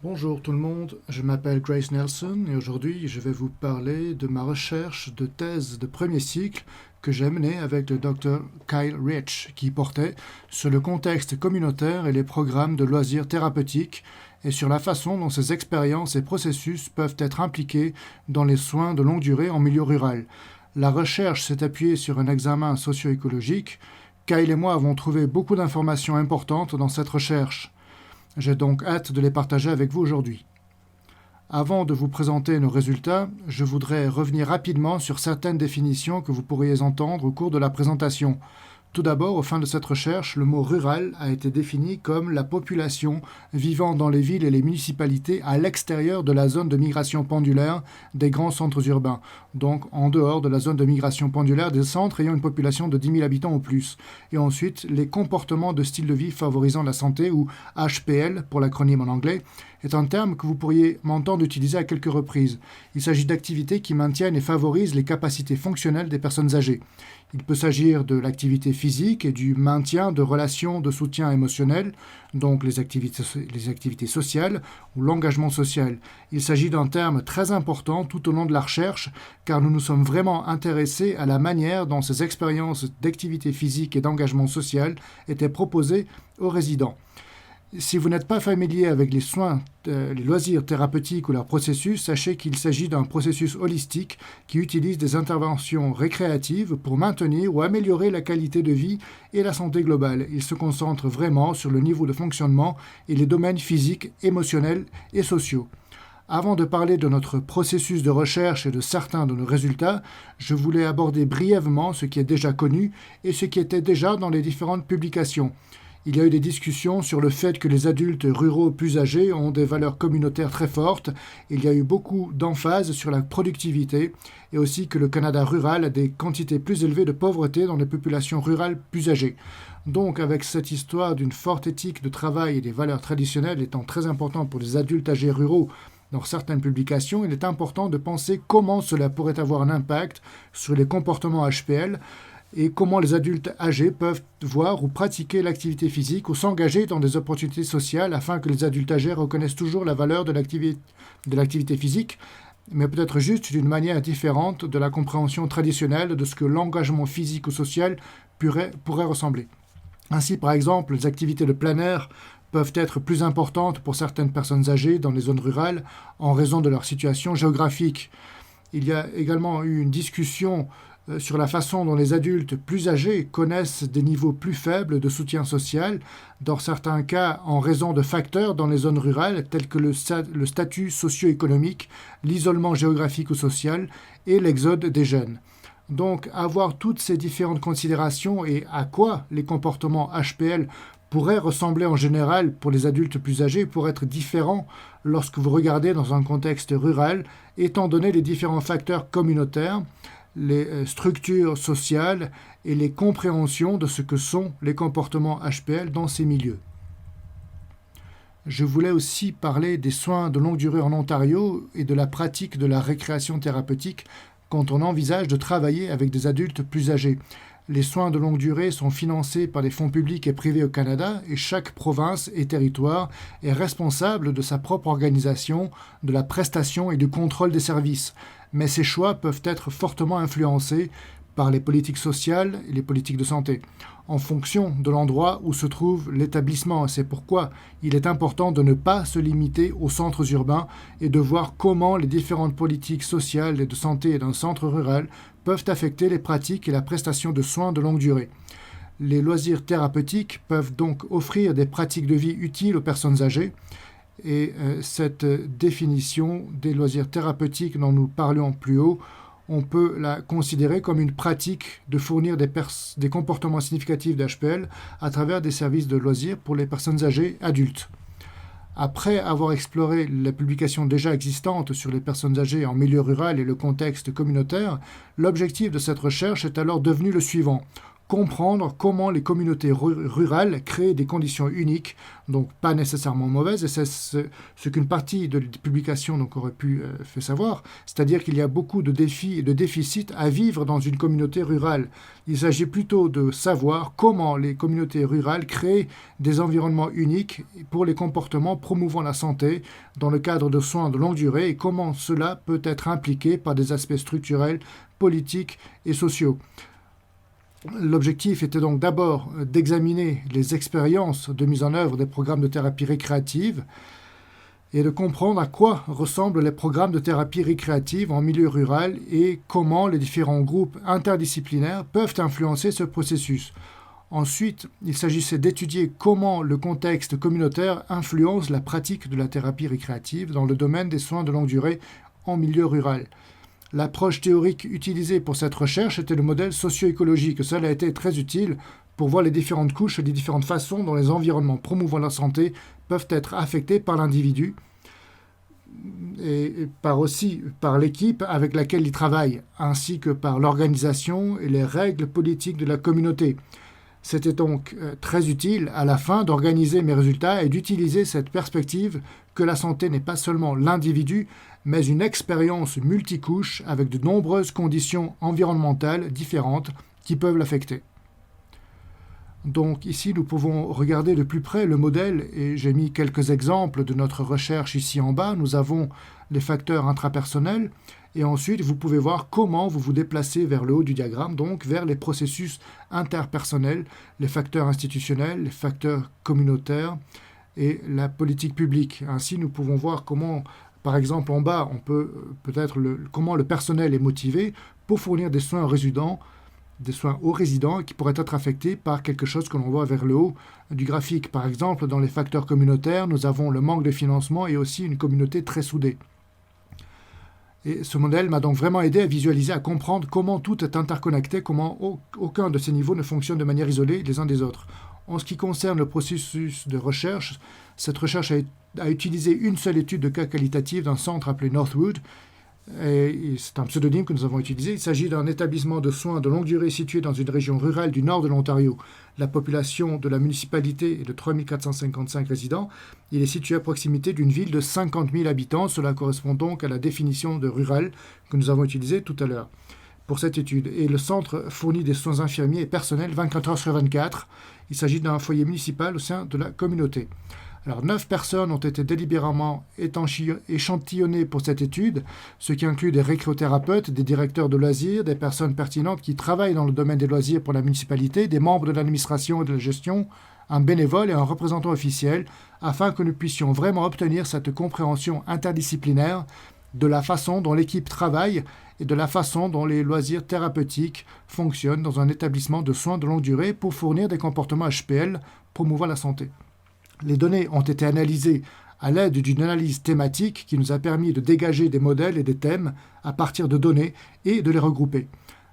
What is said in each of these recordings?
Bonjour tout le monde, je m'appelle Grace Nelson et aujourd'hui je vais vous parler de ma recherche de thèse de premier cycle que j'ai menée avec le Dr Kyle Rich qui portait sur le contexte communautaire et les programmes de loisirs thérapeutiques et sur la façon dont ces expériences et processus peuvent être impliqués dans les soins de longue durée en milieu rural. La recherche s'est appuyée sur un examen socio-écologique. Kyle et moi avons trouvé beaucoup d'informations importantes dans cette recherche. J'ai donc hâte de les partager avec vous aujourd'hui. Avant de vous présenter nos résultats, je voudrais revenir rapidement sur certaines définitions que vous pourriez entendre au cours de la présentation. Tout d'abord, au fin de cette recherche, le mot rural a été défini comme la population vivant dans les villes et les municipalités à l'extérieur de la zone de migration pendulaire des grands centres urbains, donc en dehors de la zone de migration pendulaire des centres ayant une population de 10 000 habitants ou plus. Et ensuite, les comportements de style de vie favorisant la santé, ou HPL pour l'acronyme en anglais, est un terme que vous pourriez m'entendre utiliser à quelques reprises. Il s'agit d'activités qui maintiennent et favorisent les capacités fonctionnelles des personnes âgées. Il peut s'agir de l'activité physique et du maintien de relations de soutien émotionnel, donc les activités sociales ou l'engagement social. Il s'agit d'un terme très important tout au long de la recherche, car nous nous sommes vraiment intéressés à la manière dont ces expériences d'activité physique et d'engagement social étaient proposées aux résidents. Si vous n'êtes pas familier avec les soins, les loisirs thérapeutiques ou leur processus, sachez qu'il s'agit d'un processus holistique qui utilise des interventions récréatives pour maintenir ou améliorer la qualité de vie et la santé globale. Il se concentre vraiment sur le niveau de fonctionnement et les domaines physiques, émotionnels et sociaux. Avant de parler de notre processus de recherche et de certains de nos résultats, je voulais aborder brièvement ce qui est déjà connu et ce qui était déjà dans les différentes publications. Il y a eu des discussions sur le fait que les adultes ruraux plus âgés ont des valeurs communautaires très fortes. Il y a eu beaucoup d'emphase sur la productivité et aussi que le Canada rural a des quantités plus élevées de pauvreté dans les populations rurales plus âgées. Donc, avec cette histoire d'une forte éthique de travail et des valeurs traditionnelles étant très importantes pour les adultes âgés ruraux dans certaines publications, il est important de penser comment cela pourrait avoir un impact sur les comportements HPL et comment les adultes âgés peuvent voir ou pratiquer l'activité physique ou s'engager dans des opportunités sociales afin que les adultes âgés reconnaissent toujours la valeur de l'activité physique, mais peut-être juste d'une manière différente de la compréhension traditionnelle de ce que l'engagement physique ou social pourrait ressembler. Ainsi, par exemple, les activités de plein air peuvent être plus importantes pour certaines personnes âgées dans les zones rurales en raison de leur situation géographique. Il y a également eu une discussion sur la façon dont les adultes plus âgés connaissent des niveaux plus faibles de soutien social, dans certains cas en raison de facteurs dans les zones rurales tels que le statut socio-économique, l'isolement géographique ou social et l'exode des jeunes. Donc avoir toutes ces différentes considérations et à quoi les comportements HPL pourraient ressembler en général pour les adultes plus âgés pourrait être différent lorsque vous regardez dans un contexte rural, étant donné les différents facteurs communautaires, les structures sociales et les compréhensions de ce que sont les comportements HPL dans ces milieux. Je voulais aussi parler des soins de longue durée en Ontario et de la pratique de la récréation thérapeutique quand on envisage de travailler avec des adultes plus âgés. Les soins de longue durée sont financés par les fonds publics et privés au Canada et chaque province et territoire est responsable de sa propre organisation, de la prestation et du contrôle des services. Mais ces choix peuvent être fortement influencés par les politiques sociales et les politiques de santé, en fonction de l'endroit où se trouve l'établissement. C'est pourquoi il est important de ne pas se limiter aux centres urbains et de voir comment les différentes politiques sociales et de santé d'un centre rural peuvent affecter les pratiques et la prestation de soins de longue durée. Les loisirs thérapeutiques peuvent donc offrir des pratiques de vie utiles aux personnes âgées, et cette définition des loisirs thérapeutiques dont nous parlions plus haut, on peut la considérer comme une pratique de fournir des comportements significatifs d'HPL à travers des services de loisirs pour les personnes âgées adultes. Après avoir exploré les publications déjà existantes sur les personnes âgées en milieu rural et le contexte communautaire, l'objectif de cette recherche est alors devenu le suivant. comprendre comment les communautés rurales créent des conditions uniques, donc pas nécessairement mauvaises, et c'est ce qu'une partie de la publication donc, aurait pu faire savoir, c'est-à-dire qu'il y a beaucoup de défis et de déficits à vivre dans une communauté rurale. Il s'agit plutôt de savoir comment les communautés rurales créent des environnements uniques pour les comportements promouvant la santé dans le cadre de soins de longue durée et comment cela peut être impliqué par des aspects structurels, politiques et sociaux. L'objectif était donc d'abord d'examiner les expériences de mise en œuvre des programmes de thérapie récréative et de comprendre à quoi ressemblent les programmes de thérapie récréative en milieu rural et comment les différents groupes interdisciplinaires peuvent influencer ce processus. Ensuite, il s'agissait d'étudier comment le contexte communautaire influence la pratique de la thérapie récréative dans le domaine des soins de longue durée en milieu rural. L'approche théorique utilisée pour cette recherche était le modèle socio-écologique. Cela a été très utile pour voir les différentes couches et les différentes façons dont les environnements promouvant la santé peuvent être affectés par l'individu et par l'équipe avec laquelle il travaille, ainsi que par l'organisation et les règles politiques de la communauté. C'était donc très utile à la fin d'organiser mes résultats et d'utiliser cette perspective que la santé n'est pas seulement l'individu, mais une expérience multicouche avec de nombreuses conditions environnementales différentes qui peuvent l'affecter. Donc ici, nous pouvons regarder de plus près le modèle et j'ai mis quelques exemples de notre recherche ici en bas. Nous avons les facteurs intrapersonnels et ensuite vous pouvez voir comment vous vous déplacez vers le haut du diagramme, donc vers les processus interpersonnels, les facteurs institutionnels, les facteurs communautaires et la politique publique. Ainsi, nous pouvons voir comment, par exemple en bas, on peut peut-être comment le personnel est motivé pour fournir des soins aux résidents qui pourraient être affectés par quelque chose que l'on voit vers le haut du graphique. Par exemple, dans les facteurs communautaires, nous avons le manque de financement et aussi une communauté très soudée. Et ce modèle m'a donc vraiment aidé à visualiser, à comprendre comment tout est interconnecté, comment aucun de ces niveaux ne fonctionne de manière isolée les uns des autres. En ce qui concerne le processus de recherche, cette recherche a utilisé une seule étude de cas qualitative d'un centre appelé Northwood. Et c'est un pseudonyme que nous avons utilisé. Il s'agit d'un établissement de soins de longue durée situé dans une région rurale du nord de l'Ontario. La population de la municipalité est de 3 455 résidents. Il est situé à proximité d'une ville de 50 000 habitants. Cela correspond donc à la définition de rural que nous avons utilisée tout à l'heure pour cette étude. Et le centre fournit des soins infirmiers et personnels 24 heures sur 24. Il s'agit d'un foyer municipal au sein de la communauté. Alors, 9 personnes ont été délibérément échantillonnées pour cette étude, ce qui inclut des récréothérapeutes, des directeurs de loisirs, des personnes pertinentes qui travaillent dans le domaine des loisirs pour la municipalité, des membres de l'administration et de la gestion, un bénévole et un représentant officiel, afin que nous puissions vraiment obtenir cette compréhension interdisciplinaire de la façon dont l'équipe travaille et de la façon dont les loisirs thérapeutiques fonctionnent dans un établissement de soins de longue durée pour fournir des comportements HPL promouvant la santé. Les données ont été analysées à l'aide d'une analyse thématique qui nous a permis de dégager des modèles et des thèmes à partir de données et de les regrouper.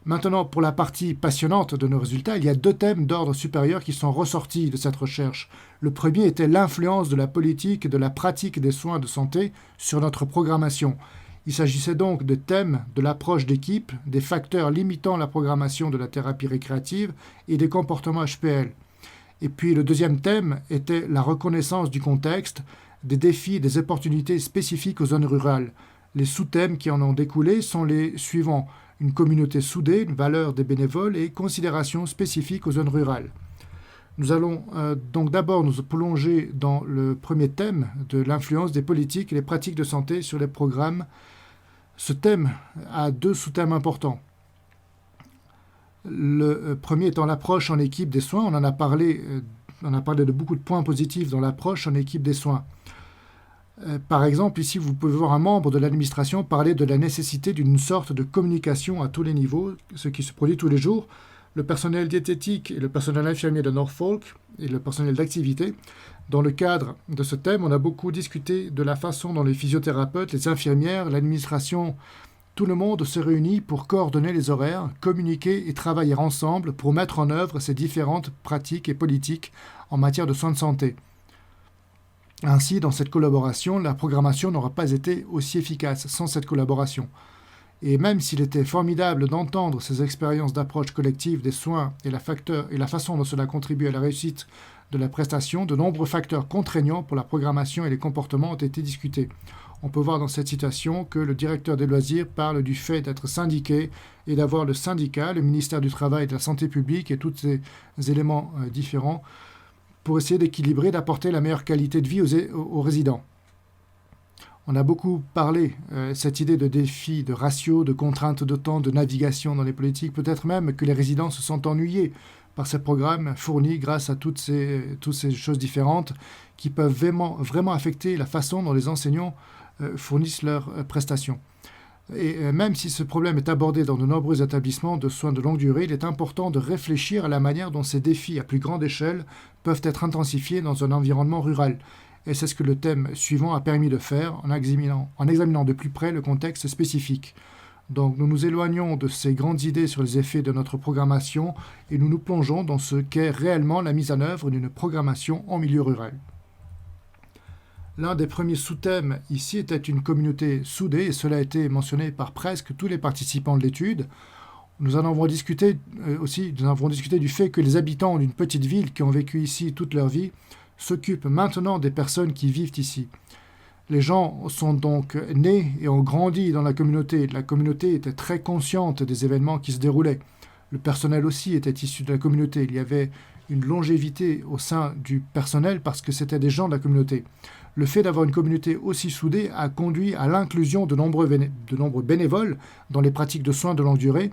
Maintenant, pour la partie passionnante de nos résultats, il y a 2 thèmes d'ordre supérieur qui sont ressortis de cette recherche. Le premier était l'influence de la politique et de la pratique des soins de santé sur notre programmation. Il s'agissait donc de thèmes de l'approche d'équipe, des facteurs limitant la programmation de la thérapie récréative et des comportements HPL. Et puis le deuxième thème était la reconnaissance du contexte, des défis et des opportunités spécifiques aux zones rurales. Les sous-thèmes qui en ont découlé sont les suivants: une communauté soudée, une valeur des bénévoles et considérations spécifiques aux zones rurales. Nous allons donc d'abord nous plonger dans le premier thème de l'influence des politiques et les pratiques de santé sur les programmes. Ce thème a 2 sous-thèmes importants. Le premier étant l'approche en équipe des soins. On a parlé de beaucoup de points positifs dans l'approche en équipe des soins. Par exemple, ici, vous pouvez voir un membre de l'administration parler de la nécessité d'une sorte de communication à tous les niveaux, ce qui se produit tous les jours. Le personnel diététique et le personnel infirmier de Norfolk et le personnel d'activité. Dans le cadre de ce thème, on a beaucoup discuté de la façon dont les physiothérapeutes, les infirmières, l'administration, tout le monde se réunit pour coordonner les horaires, communiquer et travailler ensemble pour mettre en œuvre ces différentes pratiques et politiques en matière de soins de santé. Ainsi, dans cette collaboration, la programmation n'aura pas été aussi efficace sans cette collaboration. Et même s'il était formidable d'entendre ces expériences d'approche collective des soins et la façon dont cela contribue à la réussite de la prestation, de nombreux facteurs contraignants pour la programmation et les comportements ont été discutés. On peut voir dans cette citation que le directeur des loisirs parle du fait d'être syndiqué et d'avoir le syndicat, le ministère du Travail et de la Santé publique et tous ces éléments différents pour essayer d'équilibrer, d'apporter la meilleure qualité de vie aux résidents. On a beaucoup parlé, cette idée de défi, de ratio, de contraintes de temps, de navigation dans les politiques, peut-être même que les résidents se sont ennuyés par ces programmes fournis grâce à toutes ces choses différentes qui peuvent vraiment affecter la façon dont les enseignants fournissent leurs prestations. Et même si ce problème est abordé dans de nombreux établissements de soins de longue durée, il est important de réfléchir à la manière dont ces défis à plus grande échelle peuvent être intensifiés dans un environnement rural. Et c'est ce que le thème suivant a permis de faire en examinant de plus près le contexte spécifique. Donc nous nous éloignons de ces grandes idées sur les effets de notre programmation et nous nous plongeons dans ce qu'est réellement la mise en œuvre d'une programmation en milieu rural. L'un des premiers sous-thèmes ici était une communauté soudée, et cela a été mentionné par presque tous les participants de l'étude. Nous avons discuté du fait que les habitants d'une petite ville qui ont vécu ici toute leur vie s'occupent maintenant des personnes qui vivent ici. Les gens sont donc nés et ont grandi dans la communauté. La communauté était très consciente des événements qui se déroulaient. Le personnel aussi était issu de la communauté. Il y avait une longévité au sein du personnel parce que c'était des gens de la communauté. Le fait d'avoir une communauté aussi soudée a conduit à l'inclusion de nombreux bénévoles dans les pratiques de soins de longue durée.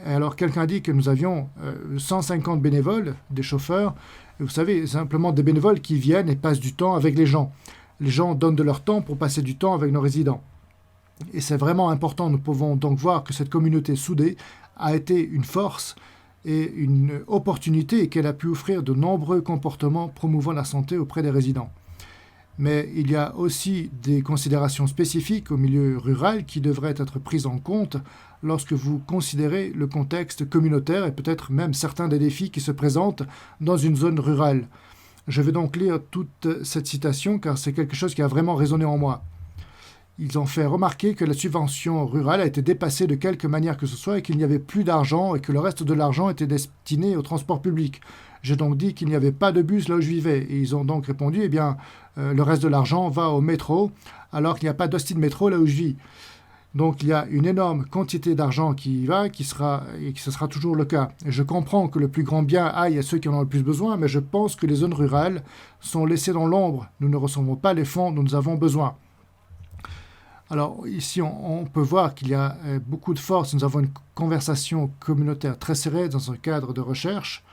Alors quelqu'un dit que nous avions 150 bénévoles, des chauffeurs. Et vous savez, simplement des bénévoles qui viennent et passent du temps avec les gens. Les gens donnent de leur temps pour passer du temps avec nos résidents. Et c'est vraiment important. Nous pouvons donc voir que cette communauté soudée a été une force et une opportunité et qu'elle a pu offrir de nombreux comportements promouvant la santé auprès des résidents. Mais il y a aussi des considérations spécifiques au milieu rural qui devraient être prises en compte lorsque vous considérez le contexte communautaire et peut-être même certains des défis qui se présentent dans une zone rurale. Je vais donc lire toute cette citation car c'est quelque chose qui a vraiment résonné en moi. Ils ont fait remarquer que la subvention rurale a été dépassée de quelque manière que ce soit et qu'il n'y avait plus d'argent et que le reste de l'argent était destiné au transport public. J'ai donc dit qu'il n'y avait pas de bus là où je vivais. Et ils ont donc répondu, le reste de l'argent va au métro, alors qu'il n'y a pas d'hostie de métro là où je vis. Donc il y a une énorme quantité d'argent qui y va, et que ce sera toujours le cas. Et je comprends que le plus grand bien aille à ceux qui en ont le plus besoin, mais je pense que les zones rurales sont laissées dans l'ombre. Nous ne recevons pas les fonds dont nous avons besoin. Alors ici, on peut voir qu'il y a beaucoup de force. Nous avons une conversation communautaire très serrée dans un cadre de recherche.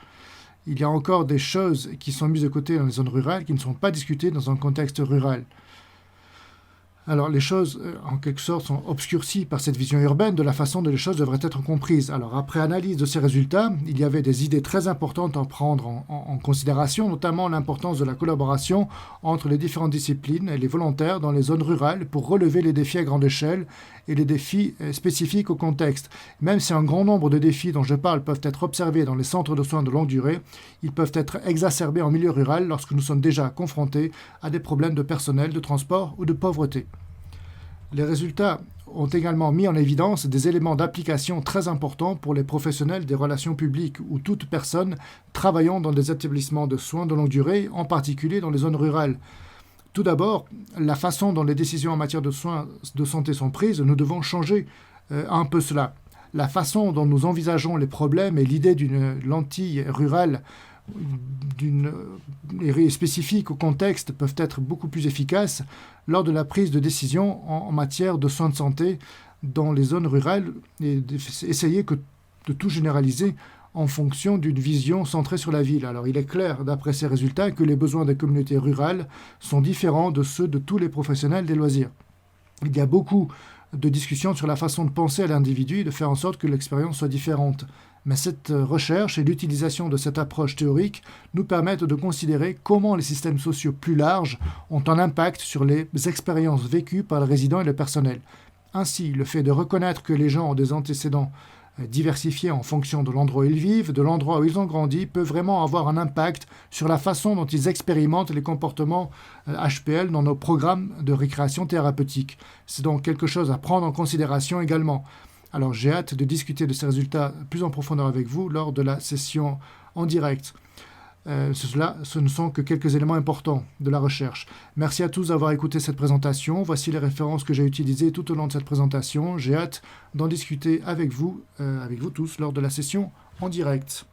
Il y a encore des choses qui sont mises de côté dans les zones rurales qui ne sont pas discutées dans un contexte rural. Alors les choses, en quelque sorte, sont obscurcies par cette vision urbaine de la façon dont les choses devraient être comprises. Alors après analyse de ces résultats, il y avait des idées très importantes à prendre en considération, notamment l'importance de la collaboration entre les différentes disciplines et les volontaires dans les zones rurales pour relever les défis à grande échelle et les défis spécifiques au contexte. Même si un grand nombre de défis dont je parle peuvent être observés dans les centres de soins de longue durée, ils peuvent être exacerbés en milieu rural lorsque nous sommes déjà confrontés à des problèmes de personnel, de transport ou de pauvreté. Les résultats ont également mis en évidence des éléments d'application très importants pour les professionnels des relations publiques ou toute personne travaillant dans des établissements de soins de longue durée, en particulier dans les zones rurales. Tout d'abord, la façon dont les décisions en matière de soins de santé sont prises, nous devons changer un peu cela. La façon dont nous envisageons les problèmes et l'idée d'une lentille rurale spécifique au contexte peuvent être beaucoup plus efficaces lors de la prise de décision en matière de soins de santé dans les zones rurales et essayer de tout généraliser en fonction d'une vision centrée sur la ville. Alors il est clair d'après ces résultats que les besoins des communautés rurales sont différents de ceux de tous les professionnels des loisirs. Il y a beaucoup de discussions sur la façon de penser à l'individu et de faire en sorte que l'expérience soit différente. Mais cette recherche et l'utilisation de cette approche théorique nous permettent de considérer comment les systèmes sociaux plus larges ont un impact sur les expériences vécues par les résidents et le personnel. Ainsi, le fait de reconnaître que les gens ont des antécédents diversifiés en fonction de l'endroit où ils vivent, de l'endroit où ils ont grandi, peut vraiment avoir un impact sur la façon dont ils expérimentent les comportements HPL dans nos programmes de récréation thérapeutique. C'est donc quelque chose à prendre en considération également. Alors j'ai hâte de discuter de ces résultats plus en profondeur avec vous lors de la session en direct. Ce ne sont que quelques éléments importants de la recherche. Merci à tous d'avoir écouté cette présentation. Voici les références que j'ai utilisées tout au long de cette présentation. J'ai hâte d'en discuter avec vous tous lors de la session en direct.